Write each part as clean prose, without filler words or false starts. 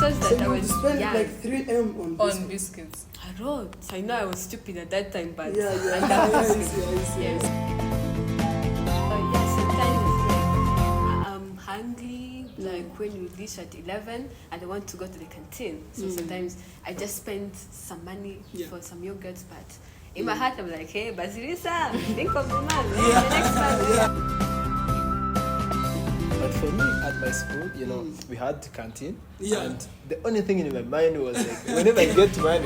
shows that So I you would was spend young. like 3M on biscuits. On biscuits. I wrote. I know I was stupid at that time, but Yeah, I yeah. love I biscuits. see, I see. Yes. Yeah, sometimes it's like I'm hungry, like when we reach at 11 and I want to go to the canteen. So sometimes I just spend some money for some yogurts, but in my heart I'm like, hey, Basilisa, think of the man. The next time. But for me, at my school, we had the canteen. Yeah. And the only thing in my mind was like, whenever I get money,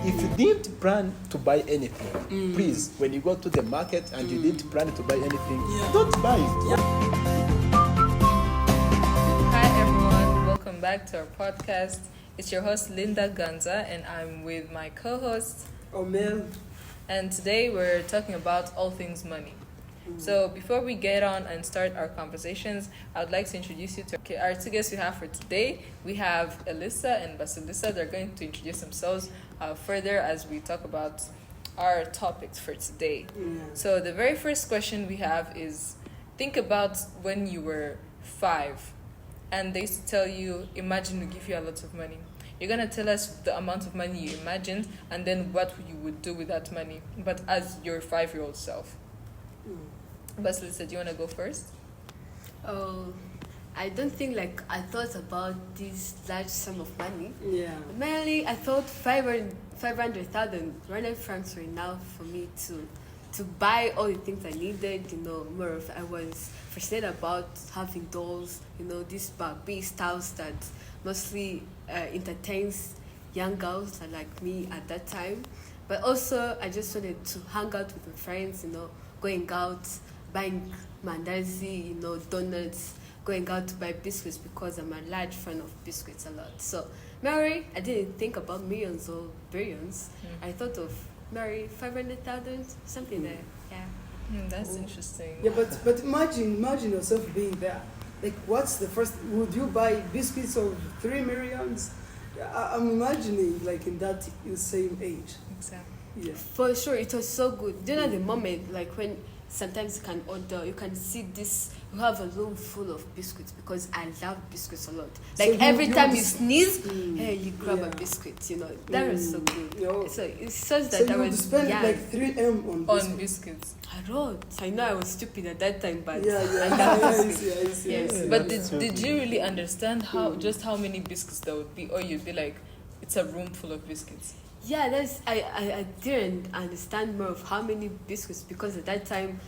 if you didn't plan to buy anything, please, when you go to the market and you didn't plan to buy anything, don't buy it. Hi everyone, welcome back to our podcast. It's your host Lindah Ganza and I'm with my co-host Omeri. and today we're talking about all things money. So before we get on and start our conversations, I would like to introduce you to our two guests we have for today. We have Elissa and Basilisa. They're going to introduce themselves further as we talk about our topics for today. So the very first question we have is, think about when you were 5 and they used to tell you, imagine we give you a lot of money. You're going to tell us the amount of money you imagined and then what you would do with that money, but as your 5-year-old self. Basilisa, do you want to go first? Oh, I don't think like I thought about this large sum of money. Yeah. Mainly, I thought 500,000 Rwandan francs were enough for me to buy all the things I needed. More of I was fascinated about having dolls. This Barbie styles that mostly entertains young girls like me at that time. But also, I just wanted to hang out with my friends. Going out, buying mandazi, donuts, going out to buy biscuits because I'm a large fan of biscuits a lot. So, Mary, I didn't think about millions or billions. I thought of Mary 500,000, something there. Yeah. That's interesting. Yeah, but imagine yourself being there. Like, what's the first? Would you buy biscuits of 3 millions? I'm imagining like in that same age. Exactly. Yeah. For sure, it was so good. Do you know the moment, like when sometimes you can order, you can see this, you have a room full of biscuits because I love biscuits a lot. Like So every time you just- sneeze, hey, you grab a Yeah. biscuit, That was so good. No. So it shows So that I you would was spend young. like 3M on biscuits. On biscuits. I wrote. I know I was stupid at that time, but Yeah, I yeah. love I biscuits. see, I see. Yes. But that's so did good. you really understand how many biscuits there would be? Or you'd be like, it's a room full of biscuits? Yeah, I didn't understand more of how many biscuits because at that time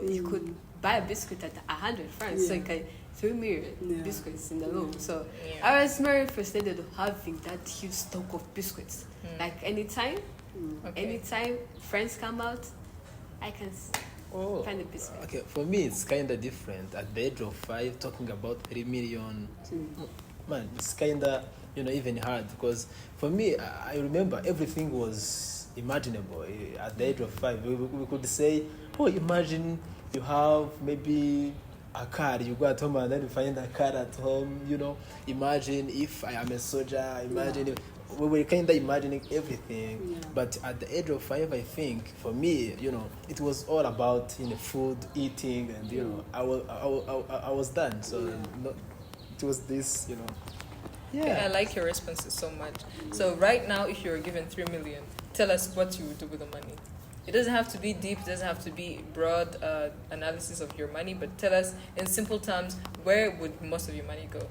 you could buy a biscuit at 100 francs, so Yeah. you can 3 million Yeah. biscuits in the room. So Yeah. I was very frustrated of having that huge stock of biscuits. Like anytime friends come out, I can find a biscuit. Okay, for me, it's kind of different. At the age of 5, talking about 3 million, man, it's kind of, even hard because for me, I remember everything was imaginable. At the age of 5, we could say, oh, imagine you have maybe a car, you go at home and then you find a car at home, imagine if I am a soldier, imagine if, we were kind of imagining everything. Yeah. But at the age of 5, I think, for me, it was all about, food, eating, and, I was done. So it was this, Okay, I like your responses so much. So right now, if you were given 3 million, tell us what you would do with the money. It doesn't have to be deep, it doesn't have to be broad analysis of your money, but tell us in simple terms, where would most of your money go?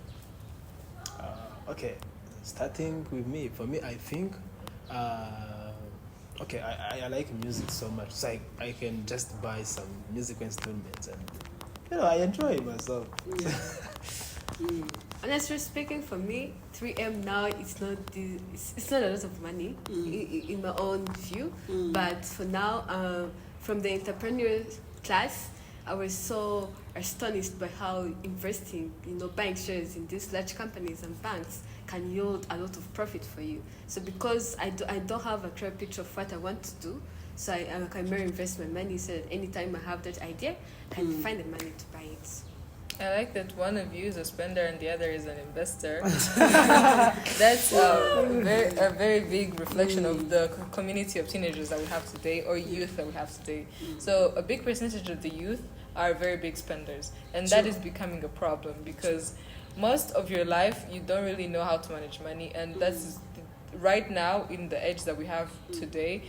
Okay, starting with me. For me, I think, okay, I like music so much, so I can just buy some musical instruments and, I enjoy myself. Honestly speaking, for me, 3M now it's not a lot of money in my own view. But for now, from the entrepreneur class, I was so astonished by how investing, buying shares in these large companies and banks can yield a lot of profit for you. So because I don't have a clear picture of what I want to do, so I can more invest my money so that anytime I have that idea, I can find the money to buy it. I like that one of you is a spender and the other is an investor. That's a very big reflection of the community of teenagers that we have today, or youth that we have today. So a big percentage of the youth are very big spenders, and that is becoming a problem because most of your life you don't really know how to manage money, and that's right now in the age that we have today.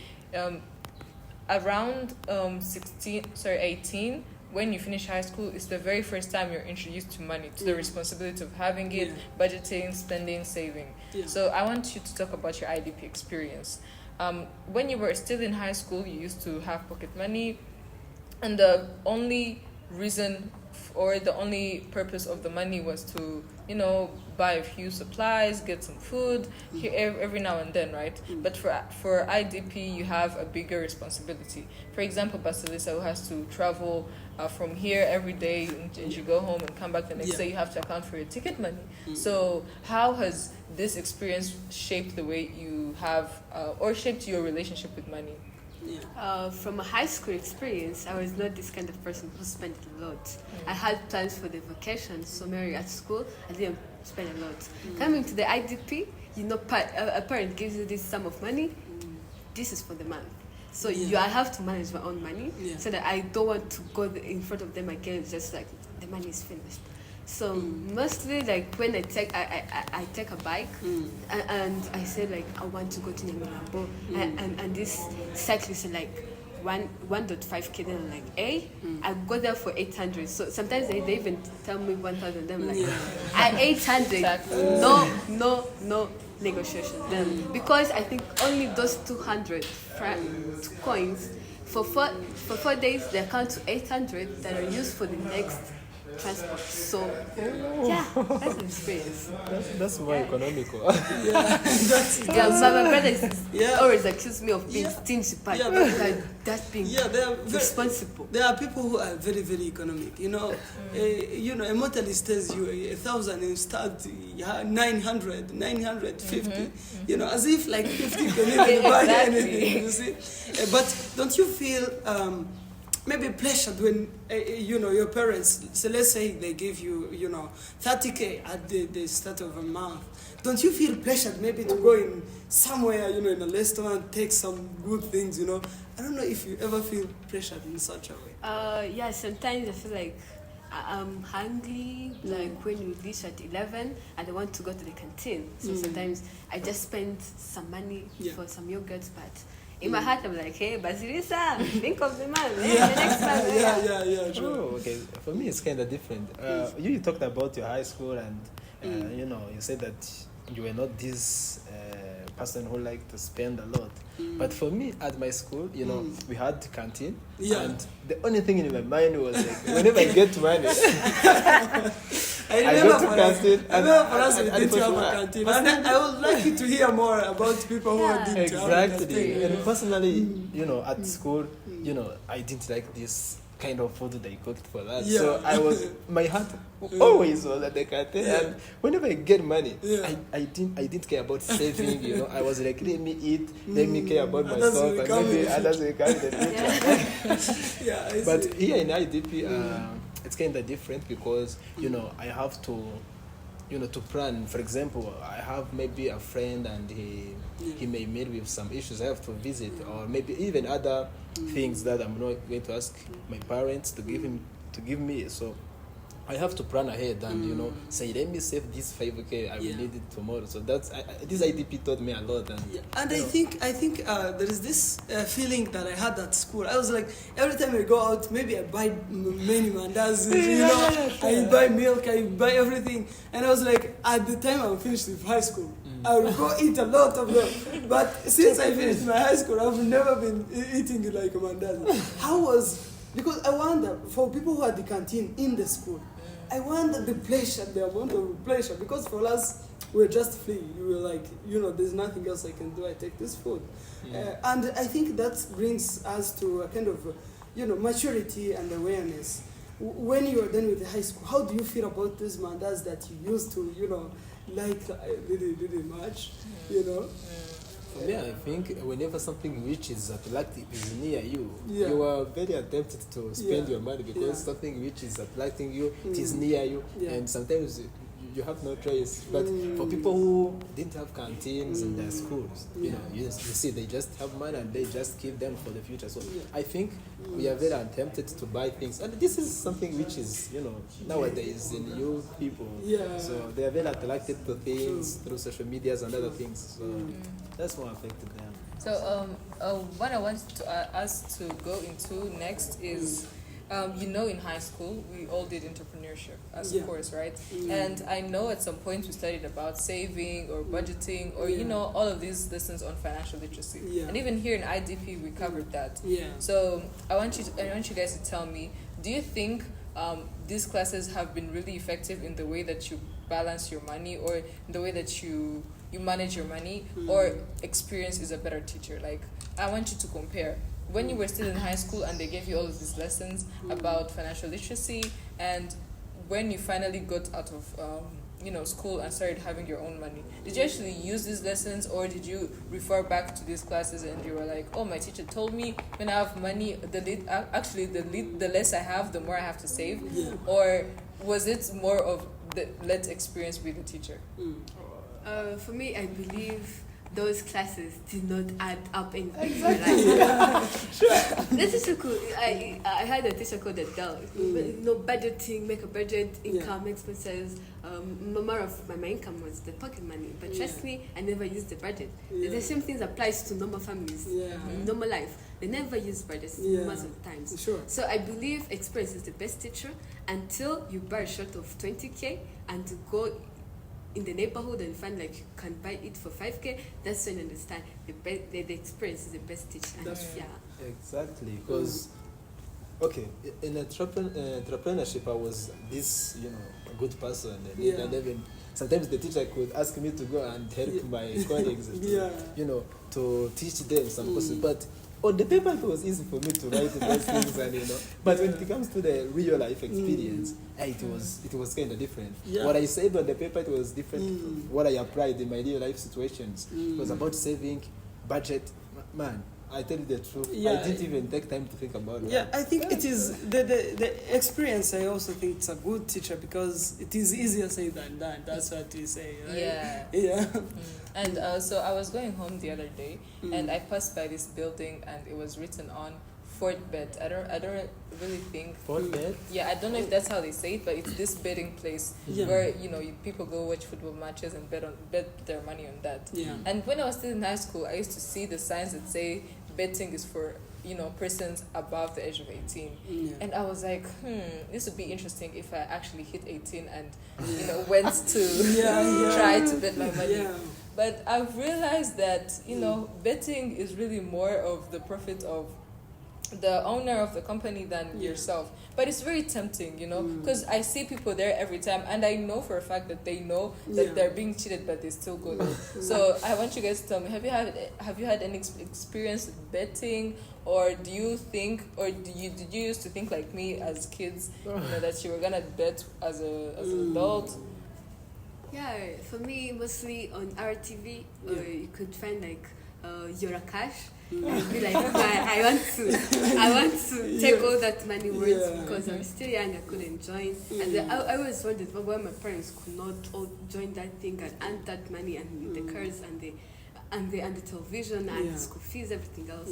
Around 18, when you finish high school, it's the very first time you're introduced to money, to the responsibility of having it, budgeting, spending, saving. So I want you to talk about your IDP experience. When you were still in high school, you used to have pocket money, and the only reason or the only purpose of the money was to, buy a few supplies, get some food here every now and then, right? But for IDP, you have a bigger responsibility. For example, Basilisa, who has to travel from here every day, and you go home and come back the next day, you have to account for your ticket money. So how has this experience shaped the way you have, or shaped your relationship with money? From a high school experience, I was not this kind of person who spent a lot. I had plans for the vacation, so Omeri at school, I didn't spend a lot. Coming to the IDP, a parent gives you this sum of money, this is for the month. So I have to manage my own money, so that I don't want to go in front of them again, just like the money is finished. So mostly, like when I take a bike, and I say like I want to go to Nyamirambo, and this cyclist is like 1.5 km, like I go there for 800. So sometimes they even tell me 1,000. I'm like, at 800, Exactly. no negotiation. Then because I think only those 200 coins for 4 days they account to 800 that are used for the next transport. So that's an experience. That's more economical. My brothers always accuse me of being stingy, but that's being responsible. There are people who are very, very economic. A motorist tells you 1,000 and start 900, 950. As if like 50 can even buy anything. You see, but don't you feel maybe pressured when your parents, so let's say they give you 30K at the start of a month? Don't you feel pressured maybe to go in somewhere in a restaurant, take some good things? I don't know if you ever feel pressured in such a way. Sometimes I feel like I'm hungry, like when you reach at 11 and I want to go to the canteen. So sometimes I just spend some money for some yogurt, but in my heart, I'm like, hey, Basilisa, think of the man. The next man. True. Oh, okay. For me, it's kind of different. You talked about your high school, and you said that you were not this person who liked to spend a lot. But for me, at my school, we had the canteen, and the only thing in my mind was like, whenever I get money, I go to canteen. I remember for us we didn't have a canteen. And I would like you to hear more about people who didn't have a canteen. Exactly. And personally, at school, I didn't like this kind of food they cooked for us. So my heart always was at the canteen. And whenever I get money, I didn't care about saving. I was like, let me eat, let me care about myself, and maybe others will come in the future. But here in IDP, it's kind of different because I have to to plan. For example, I have maybe a friend and he may meet with some issues I have to visit, or maybe even other things that I'm not going to ask my parents to give me. So I have to plan ahead and say, let me save this 5K, I will need it tomorrow. So that's this IDP taught me a lot. And I think there is this feeling that I had at school. I was like, every time I go out, maybe I buy many mandas, I buy milk, I buy everything. And I was like, at the time I'm finished with high school, I will go eat a lot of them. But since I finished my high school, I've never been eating like a mandas. Because I wonder, for people who had the canteen in the school, I wonder the amount of pleasure, because for us, we're just free. You were like, there's nothing else I can do, I take this food. And I think that brings us to a kind of, maturity and awareness. When you are done with the high school, how do you feel about these mandas that you used to, like really, really much, For me, I think whenever something which is attractive is near you, you are very tempted to spend your money because something which is attracting you, it is near you, and sometimes you have no choice. But for people who didn't have canteens in their schools, you know, you see, they just have money and they just keep them for the future. So I think we are very tempted to buy things, and this is something which is, you know, nowadays in youth people. Yeah. So they are very attracted to things through social medias and other things. So that's more affected them. So what I want us to go into next is, you know, in high school we all did entrepreneurship as a course, right? And I know at some point we studied about saving or budgeting or you know, all of these lessons on financial literacy. And even here in IDP we covered that. So I want you guys to tell me, do you think these classes have been really effective in the way that you balance your money or in the way that you manage your money, or experience is a better teacher? Like, I want you to compare when you were still in high school and they gave you all of these lessons about financial literacy, and when you finally got out of you know, school and started having your own money. Did you actually use these lessons, or did you refer back to these classes and you were like, oh, my teacher told me when I have money, the less I have, the more I have to save? Or was it more of let experience be the teacher? For me, I believe those classes did not add up anything. The teacher could, I had a teacher called Adele. No budgeting, make a budget, income, expenses. More of my income was the pocket money. But trust me, I never used the budget. The same things applies to normal families, normal life. They never use budgets most of the times. So I believe experience is the best teacher until you buy a shirt of 20K and to go in the neighborhood and find like you can buy it for 5K. That's when you understand the experience is the best teacher. Exactly, because okay, in entrepreneurship I was this, you know, a good person, and even sometimes the teacher could ask me to go and help my colleagues you know, to teach them some courses, but on the paper it was easy for me to write those things, and you know, but when it comes to the real life experience, it was kind of different. What I said on the paper, it was different from what I applied in my real life situations. It was about saving, budget. Man, I tell you the truth, I didn't even take time to think about it. I think it is the experience. I also think it's a good teacher because it is easier said than done. That's what we say, right? And so I was going home the other day, and I passed by this building, and it was written on Fort Bet. I don't really think Fort Bet. Yeah, I don't know if that's how they say it, but it's this betting place where, you know, people go watch football matches and bet their money on that. And when I was still in high school, I used to see the signs that say betting is for, you know, persons above the age of 18. And I was like, this would be interesting if I actually hit 18 and, you know, went to try to bet my money. But I've realized that, you know, betting is really more of the profit of the owner of the company than yourself. But it's very tempting, you know, because I see people there every time, and I know for a fact that they know that they're being cheated, but they still go there. So I want you guys to tell me, have you had any experience with betting, or do you think, or did you used to think like me as kids, you know, that you were gonna bet as an adult? Yeah, for me, mostly on RTV, you could find like Eurocash. And be like, I want to take all that money words because I'm still young, I couldn't join. And I always wondered why my parents could not all join that thing and earn that money, and the cars and the television and the school fees, everything else.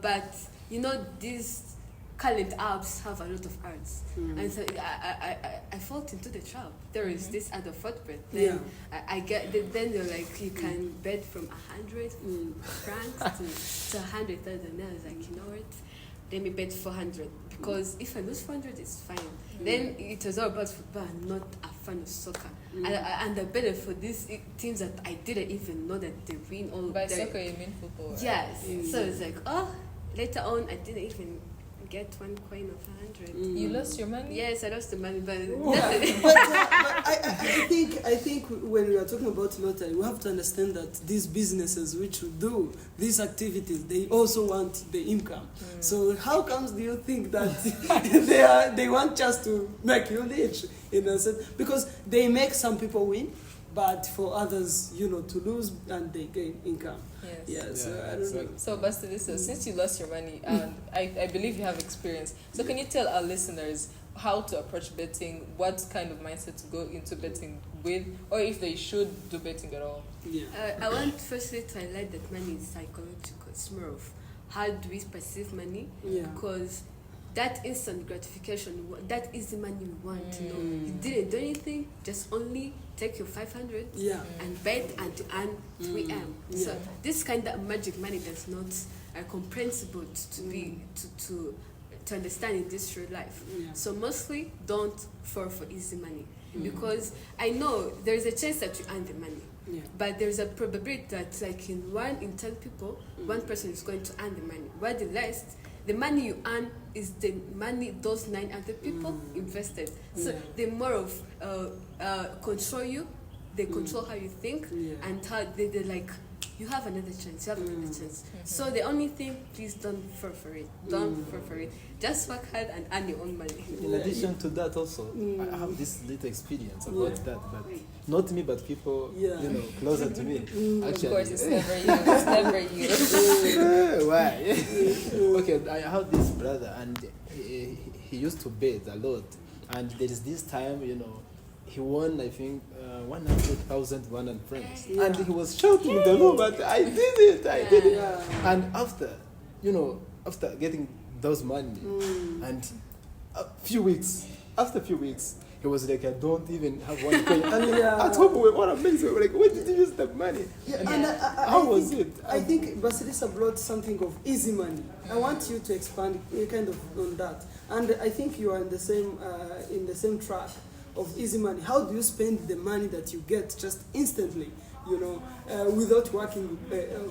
But you know, these current apps have a lot of ads, and so I fall into the trap. There is this ad of Fortbet. Then I get. Then they're like, you can bet from 100 francs to 100,000. I was like, you know what? Let me bet 400, because if I lose 400, it's fine. Then it was all about football. I'm not a fan of soccer, and I bet for these teams that I didn't even know that they win all. By soccer, you mean football? Right? Yes. So it's like, later on, I didn't even get one coin of 100. You lost your money? Yes, I lost the money, but I think when we are talking about lottery, we have to understand that these businesses which do these activities, they also want the income. So how comes do you think that they want just to make you rich, in a sense? Because they make some people win, but for others, you know, to lose, and they gain income. Yes. I don't know. So, Basilisa, since you lost your money, and I believe you have experience, so can you tell our listeners how to approach betting, what kind of mindset to go into betting with, or if they should do betting at all. Yeah. I want firstly to highlight that money is psychological. It's more of how do we perceive money, Yeah. because that instant gratification, that easy money we want, you didn't do anything, just only take your 500 Yeah. and bet and earn 3M. Yeah. So this kind of magic money that's not comprehensible to be to understand in this real life. Yeah. So mostly don't fall for easy money, because I know there is a chance that you earn the money. Yeah. But there's a probability that like in 1 in 10 people, one person is going to earn the money. While the rest, the money you earn is the money those 9 other people invested. So Yeah. they more of control you, they control how you think, Yeah. and how they like, you have another chance, you have another chance. So the only thing, please don't fall for it. Don't fall for it. Just work hard and earn your own money. In addition to that, also, I have this little experience about that, but not me, but people, closer to me. Actually, Of course, it's never you. It's never you. Why? Okay, I have this brother, and he used to bet a lot, and there is this time, he won, I think, 100,000 won and friends, and he was shouting in the room, but I did it. Yeah. And after getting those money, and after a few weeks, he was like, I don't even have one coin. And at home, we were amazed. We were like, where did you use the money? And How was it? I think Basilisa brought something of easy money. I want you to expand kind of on that. And I think you are in the same track of easy money. How do you spend the money that you get just instantly, without working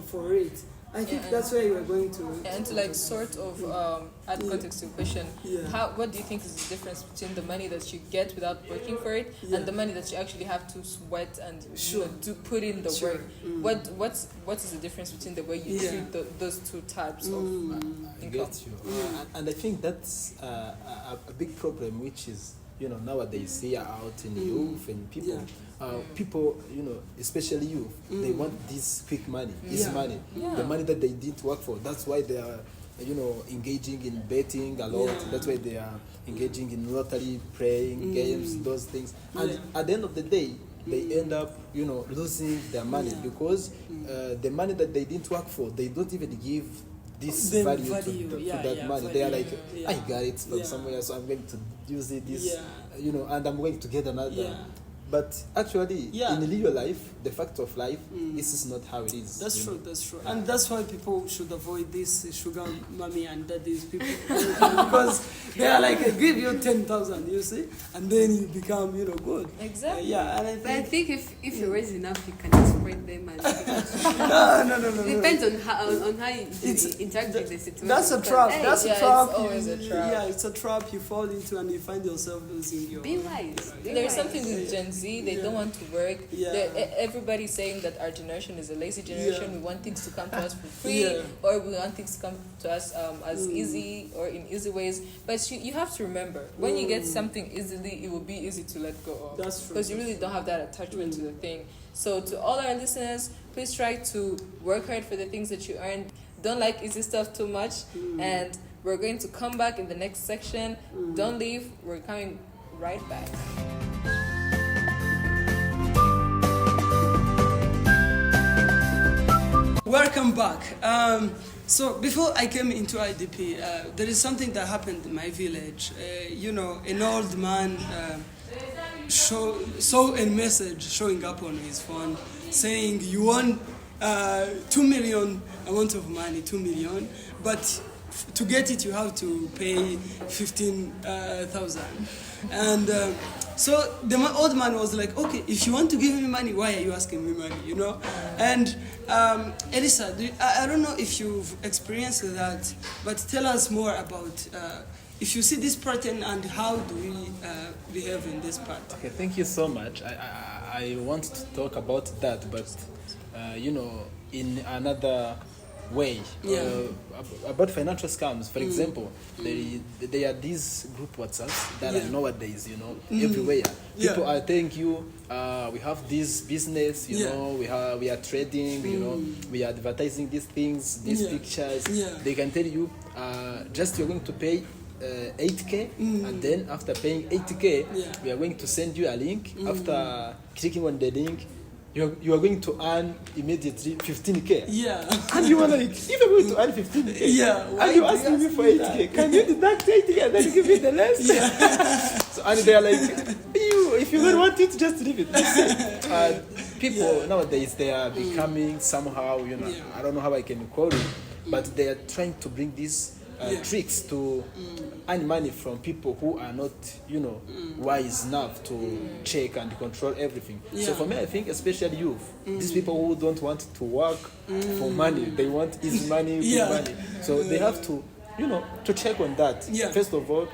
for it? I think that's where you are going to. And to like sort of add context to your question, Yeah. what do you think is the difference between the money that you get without working for it and the money that you actually have to sweat and to put in the work? What is the difference between the way you treat those two types of I income? get you. And I think that's a big problem, which is, nowadays here out in youth and people, people, especially youth, they want this quick money, easy money, the money that they didn't work for. That's why they are, engaging in betting a lot. That's why they are engaging in lottery, playing games, those things. And at the end of the day, they end up, losing their money because the money that they didn't work for, they don't even give this value to that money. They are like, I got it from somewhere, so I'm going to use it, and I'm going to get another. But actually, in real life, the fact of life, this is not how it is. That's true. And that's why people should avoid this sugar mommy and daddy's people. Because they are like, I give you 10,000, you see? And then you become, good. Exactly. And I think if you raise enough, you can spread them and no. it depends on how you interact with the situation. That's a trap. That's a trap. It's always a trap. Yeah, it's a trap you fall into and you find yourself losing your... Be wise. There's something with Gen Z, they don't want to work. Yeah. Everybody's saying that our generation is a lazy generation. We want things to come to us for free, or we want things to come to us as easy or in easy ways. But you have to remember, when you get something easily, it will be easy to let go of. That's true. Because you really don't have that attachment to the thing. So to all our listeners, please try to work hard for the things that you earn. Don't like easy stuff too much. And we're going to come back in the next section. Don't leave. We're coming right back. Welcome back. So before I came into IDP, there is something that happened in my village. An old man saw a message showing up on his phone saying, you won 2 million amount of money, 2 million, but to get it you have to pay 15,000. And so the old man was like, okay, if you want to give me money, why are you asking me money, And Elissa, I don't know if you've experienced that, but tell us more about if you see this pattern and how do we behave in this part. Okay, thank you so much. I want to talk about that, but in another way. About financial scams, for example, there are these group WhatsApps that are nowadays, everywhere. People are telling you, we have this business, we are trading, we are advertising these things, these pictures. They can tell you, just you're going to pay 8K, and then after paying 80K, we are going to send you a link. After clicking on the link, you are going to earn immediately 15K. Yeah. And you are like, if you're going to earn 15K, and you're asking me for 8K, can you deduct 80K and then give me the rest? So, and they are like, if you don't want it, just leave it. People nowadays, they are becoming somehow, I don't know how I can call it, but they are trying to bring these tricks to earn money from people who are not, wise enough to check and control everything. So for me, I think especially youth, these people who don't want to work for money, they want easy money, quick money. So they have to, to check on that. First of all,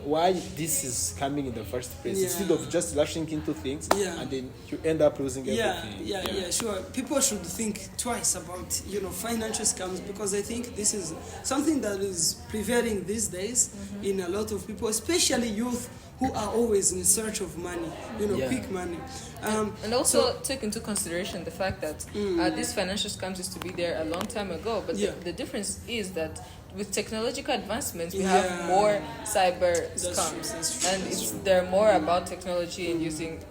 why this is coming in the first place, instead of just rushing into things and then you end up losing everything. Sure. People should think twice about financial scams, because I think this is something that is prevailing these days in a lot of people, especially youth who are always in search of money, quick money. And also take into consideration the fact that these financial scams used to be there a long time ago, but the difference is that with technological advancements, we have more cyber scams, they're more about technology and using,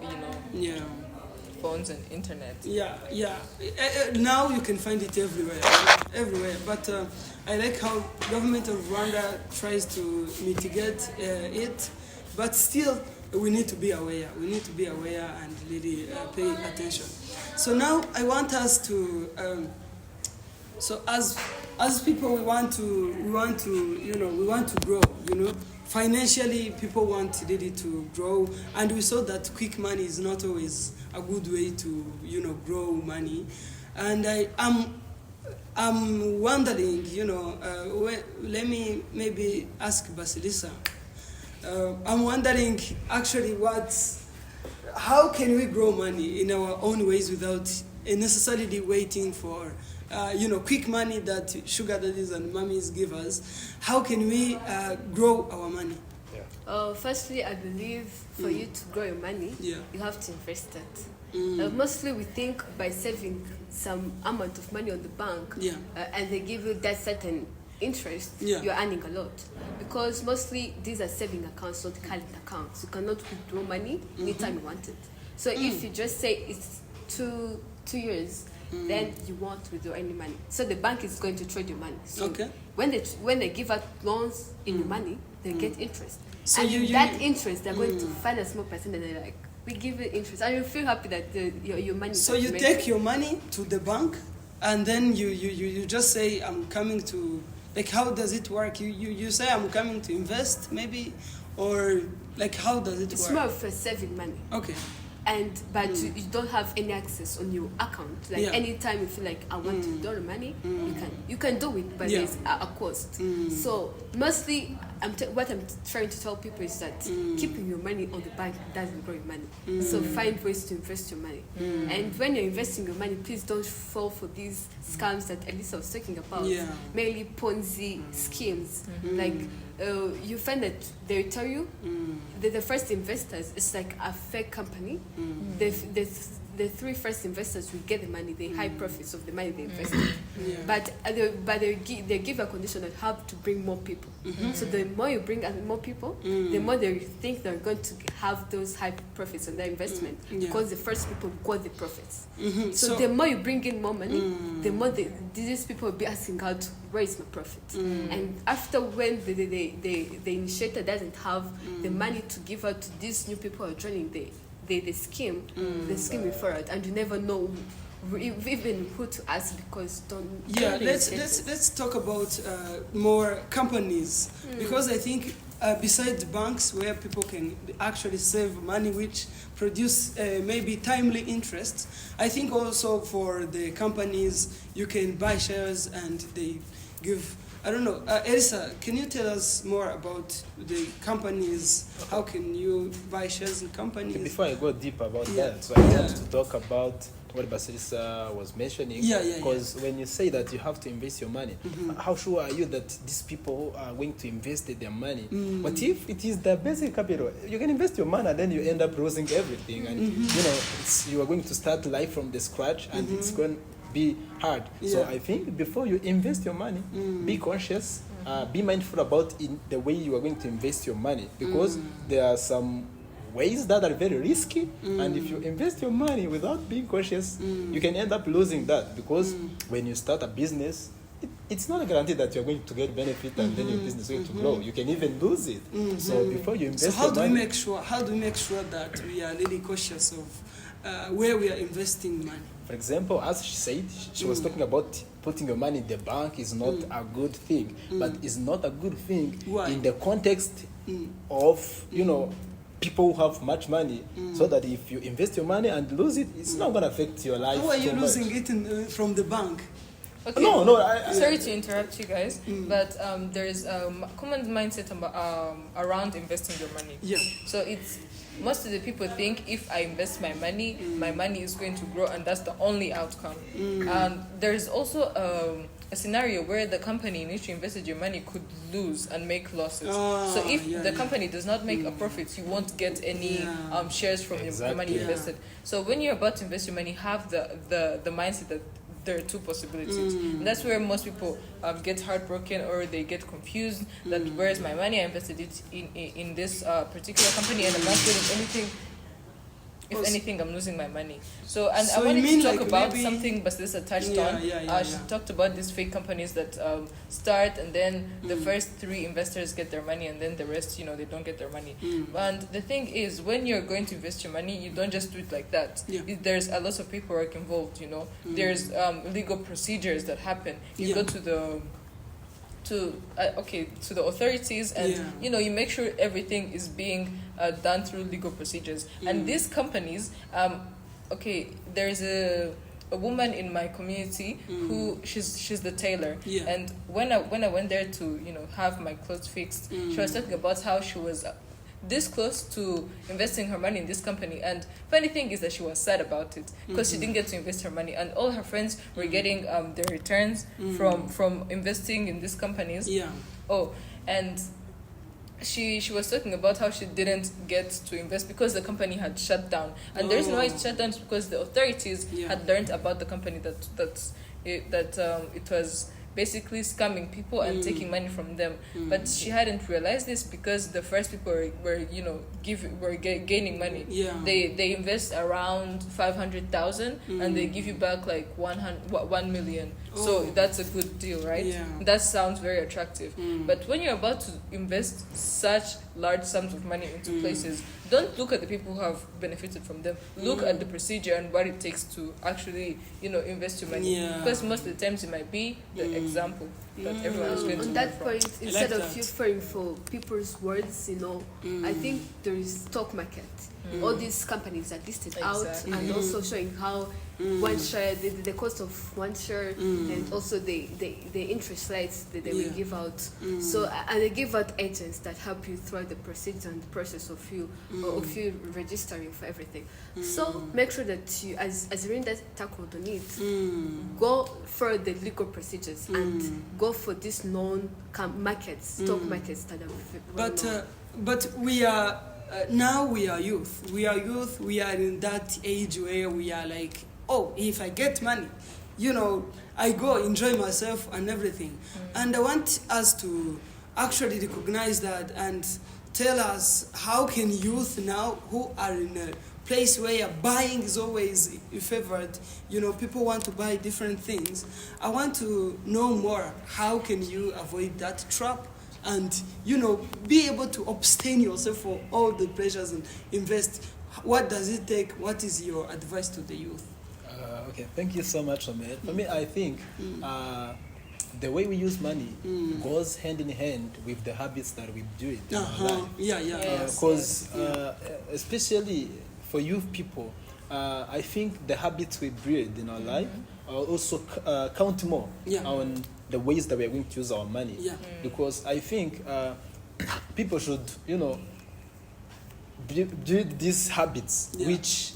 phones and internet. Now you can find it everywhere. But I like how government of Rwanda tries to mitigate it, but still we need to be aware. We need to be aware and really pay attention. So now I want us to. As people, we want to grow. Financially, people want really to grow, and we saw that quick money is not always a good way to grow money. And I'm wondering, let me maybe ask Basilisa. I'm wondering actually how can we grow money in our own ways without necessarily waiting for quick money that sugar daddies and mummies give us. How can we grow our money? Firstly, I believe for you to grow your money, you have to invest it. Mostly we think by saving some amount of money on the bank and they give you that certain interest, you're earning a lot. Because mostly these are saving accounts, not current accounts. You cannot withdraw money anytime you want it. So if you just say it's 2 years, then you won't withdraw any money. So the bank is going to trade your money. So when they give out loans in your money, they get interest. So and that interest, they're going to find a small percent and they're like, we give you interest. And you feel happy that your money is so you take your money to the bank and then you just say, I'm coming to, like, how does it work? You say, I'm coming to invest maybe, or like, how does it work? It's more of a saving money. Okay. But you don't have any access on your account. Like anytime you feel like I want to withdraw money, you can do it, but there's a cost. So mostly, what I'm trying to tell people is that keeping your money on the bank doesn't grow your money. So find ways to invest your money. And when you're investing your money, please don't fall for these scams that Elissa was talking about. Mainly Ponzi schemes. Like you find that they tell you that the first investors is like a fake company. The 3 first investors will get the money, the high profits of the money they invested. But they give a condition that you have to bring more people. So the more you bring more people, the more they think they're going to have those high profits on their investment because the first people got the profits. So the more you bring in more money, the more these people will be asking out, where is my profit? And after when the initiator doesn't have the money to give out to these new people who are joining the scheme will fall out, and you never know even who to ask because let's talk about more companies because I think besides banks where people can actually save money which produce maybe timely interest, I think also for the companies you can buy shares and they give. I don't know. Elissa, can you tell us more about the companies? How can you buy shares in companies? Before I go deep about that, so I want to talk about what Basilisa was mentioning. Because when you say that you have to invest your money, how sure are you that these people are going to invest their money? But if it is the basic capital, you can invest your money and then you end up losing everything. And you are going to start life from the scratch and it's going be hard. So I think before you invest your money, be conscious be mindful about in the way you are going to invest your money, because there are some ways that are very risky, and if you invest your money without being cautious, you can end up losing that, because when you start a business, it's not a guarantee that you're going to get benefit and then your business is going to grow. You can even lose it. So before you invest, so how do we make sure that we are really cautious of where we are investing money? For example, as she said, she was talking about putting your money in the bank is not a good thing, but it's not a good thing in the context of, people who have much money, so that if you invest your money and lose it, it's not going to affect your life. How are you too losing much. it from the bank? Okay. No. Sorry to interrupt you guys, but there's a common mindset around investing your money. Yeah. So it's most of the people think if I invest my money is going to grow, and that's the only outcome. And there's also a scenario where the company in which you invested your money could lose and make losses. So if the company does not make a profit, you won't get any shares from the money you invested. So when you're about to invest your money, have the mindset that there are two possibilities. And that's where most people get heartbroken, or they get confused that where's my money? I invested it in this particular company and I'm not getting anything. If anything, I'm losing my money. So I wanted to talk about something Basilisa touched on. She talked about these fake companies that start, and then the first 3 investors get their money, and then the rest, they don't get their money. And the thing is, when you're going to invest your money, you don't just do it like that. There's a lot of paperwork involved. There's legal procedures that happen. You go to the authorities, and you make sure everything is being done through legal procedures. And these companies, there's a woman in my community who she's the tailor, and when I went there to have my clothes fixed, she was talking about how she was this close to investing her money in this company. And funny thing is that she was sad about it, because she didn't get to invest her money, and all her friends were getting their returns from investing in these companies. And she was talking about how she didn't get to invest because the company had shut down. And the reason why it shut down is because the authorities had learned about the company that it was basically scamming people and taking money from them. But she hadn't realized this, because the first people were gaining money. They invest around 500,000 and they give you back like 1 million. So that's a good deal, right? That sounds very attractive. But when you're about to invest such large sums of money into places, don't look at the people who have benefited from them. Look at the procedure and what it takes to actually, invest your money. Because most of the times it might be the example that everyone is going to on learn that from. point, instead of you falling for people's words, I think there is stock market. All these companies are listed out, and also showing how one share, the cost of one share, and also the interest rates that they will give out. So and they give out agents that help you through the procedure and the process of you registering for everything. So make sure that you, as Lindah tackled on it, go for the legal procedures and go for these known markets, stock markets that are but we are now we are youth. We are in that age where we are like, if I get money, I go enjoy myself and everything. And I want us to actually recognize that and tell us, how can youth now, who are in a place where buying is always favored, people want to buy different things. I want to know more. How can you avoid that trap? And be able to abstain yourself from all the pleasures and invest. What does it take? What is your advice to the youth? Okay, thank you so much, Omeri. For me, I think the way we use money goes hand in hand with the habits that we do it in our life. Because especially for youth people, I think the habits we build in our life also count more on the ways that we are going to use our money. Because I think people should, build these habits which,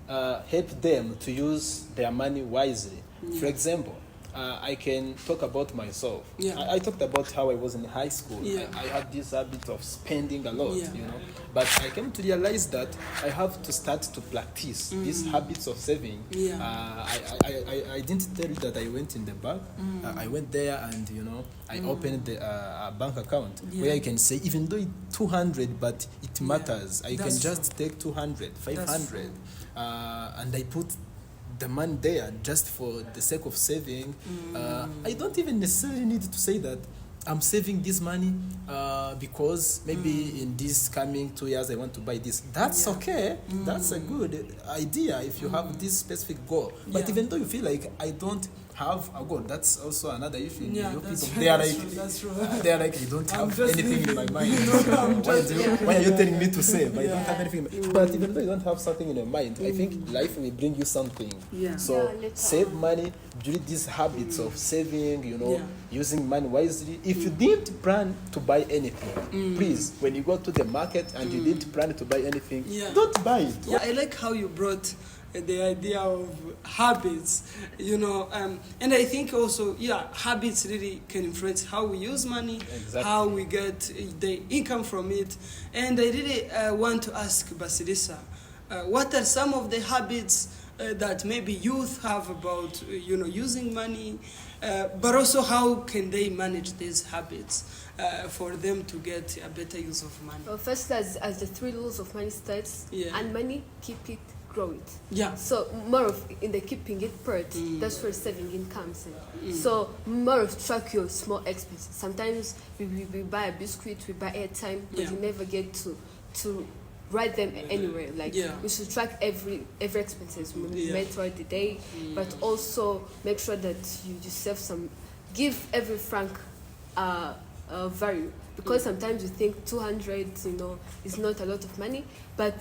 help them to use their money wisely. For example, I can talk about myself. Yeah. I talked about how I was in high school. Yeah. I had this habit of spending a lot, Yeah. But I came to realize that I have to start to practice these habits of saving. Yeah. I didn't tell you that I went in the bank. I went there and, I opened a bank account where I can say, even though it's 200, but it matters. I can That's just take 200, 500, and I put the money there just for the sake of saving. I don't even necessarily need to say that I'm saving this money because maybe in this coming 2 years I want to buy this. That's okay. That's a good idea if you have this specific goal. But even though you feel like I don't have a goal, that's also another issue. Yeah, You that's people, true, that's true. they are like, I don't I'm have just anything in my mind. I'm just Why are you telling me to save? I don't Yeah. have anything. But even though you don't have something in your mind, I think life will bring you something. Yeah. So Yeah, later save on. money, build these habits of saving, Yeah. using money wisely. If you didn't plan to buy anything, please, when you go to the market and you didn't plan to buy anything, Yeah. don't buy it. Yeah, I like how you brought the idea of habits, and I think also, habits really can influence how we use money, Exactly. how we get the income from it. And I really want to ask Basilisa, what are some of the habits that maybe youth have about, using money, but also how can they manage these habits for them to get a better use of money? Well, first, as the 3 rules of money starts, Yeah. and money, keep it, grow it. Yeah. So more of in the keeping it part, that's where saving in comes in. So more of track your small expenses. Sometimes we buy a biscuit, we buy airtime, but Yeah. you never get to write them anywhere. Like we should track every expenses we made throughout the day, but also make sure that you save some, give every franc value, because sometimes you think 200 is not a lot of money, but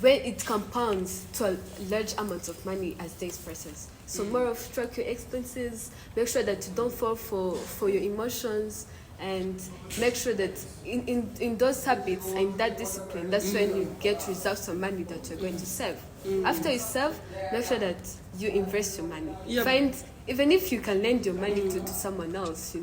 when it compounds to a large amount of money as days passes. So more of track your expenses, make sure that you don't fall for your emotions, and make sure that in those habits and that discipline, that's when you get results of money that you're going to save. After you save, make sure that you invest your money. Yeah. Find, even if you can lend your money to someone else,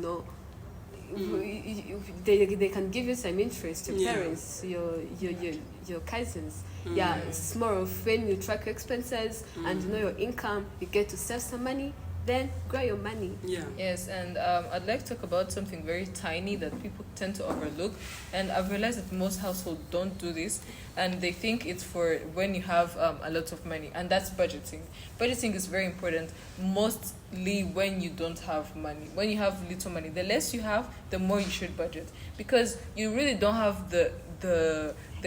they can give you some interest, your parents, your cousins. Yeah, it's more of when you track your expenses and you know your income, you get to save some money, then grow your money. Yeah. Yes, and I'd like to talk about something very tiny that people tend to overlook. And I've realized that most households don't do this, and they think it's for when you have a lot of money, and that's budgeting. Budgeting is very important, mostly when you don't have money. When you have little money, the less you have, the more you should budget, because you really don't have the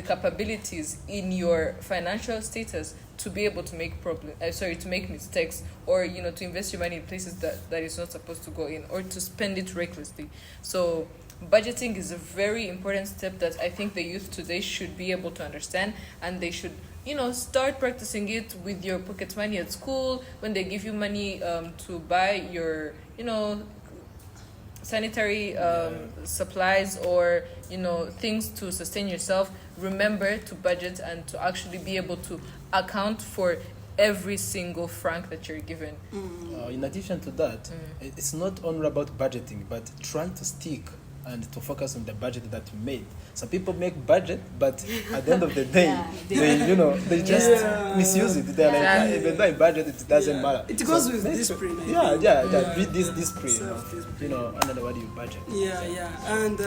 capabilities in your financial status to be able to make to make mistakes, or to invest your money in places that it's not supposed to go in, or to spend it recklessly. So budgeting is a very important step that I think the youth today should be able to understand, and they should start practicing it with your pocket money at school, when they give you money to buy your sanitary supplies, or things to sustain yourself. Remember to budget and to actually be able to account for every single franc that you're given. In addition to that, it's not only about budgeting, but try to stick and to focus on the budget that you made. Some people make budget, but at the end of the day, they just misuse it. They're like, even though I budget, it doesn't matter. It goes with discipline. Read this discipline. Under what you budget. And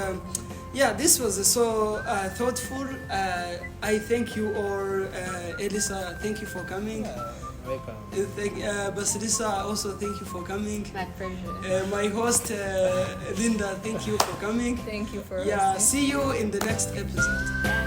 this was so thoughtful. I thank you, or Elissa, thank you for coming. Welcome. Basilisa, also thank you for coming. My pleasure. My host, Lindah, thank you for coming. Thank you for see you in the next episode.